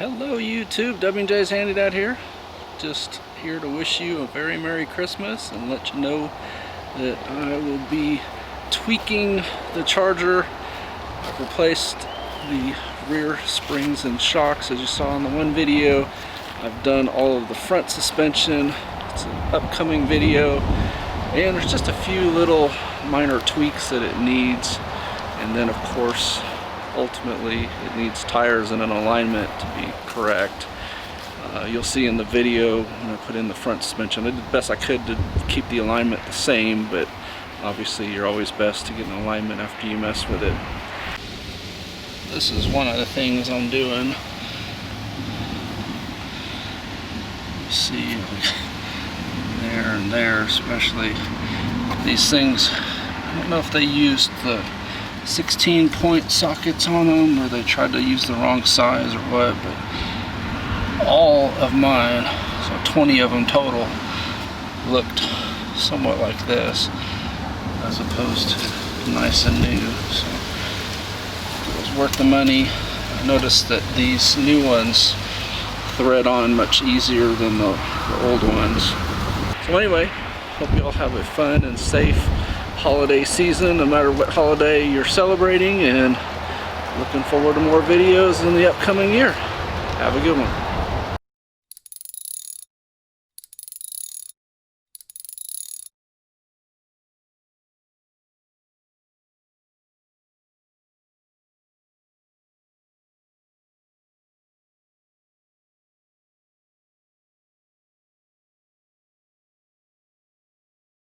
Hello YouTube, W&J's Handy Dad here. Just here to wish you a very Merry Christmas and let you know that I will be tweaking the charger. I've replaced the rear springs and shocks as you saw in the one video. I've done all of the front suspension. It's an upcoming video, and there's just a few little minor tweaks that it needs, and then of course ultimately it needs tires and an alignment to be correct. You'll see in the video when I put in the front suspension, I did the best I could to keep the alignment the same, but obviously you're always best to get an alignment after you mess with it. This is one of the things I'm doing. You see there and there, especially these things. I don't know if they used the 16-point sockets on them or they tried to use the wrong size or what, but all of mine, so 20 of them total, looked somewhat like this as opposed to nice and new. So it was worth the money. I noticed that these new ones thread on much easier than the old ones. So anyway, hope you all have a fun and safe holiday season, no matter what holiday you're celebrating, and looking forward to more videos in the upcoming year. Have a good one.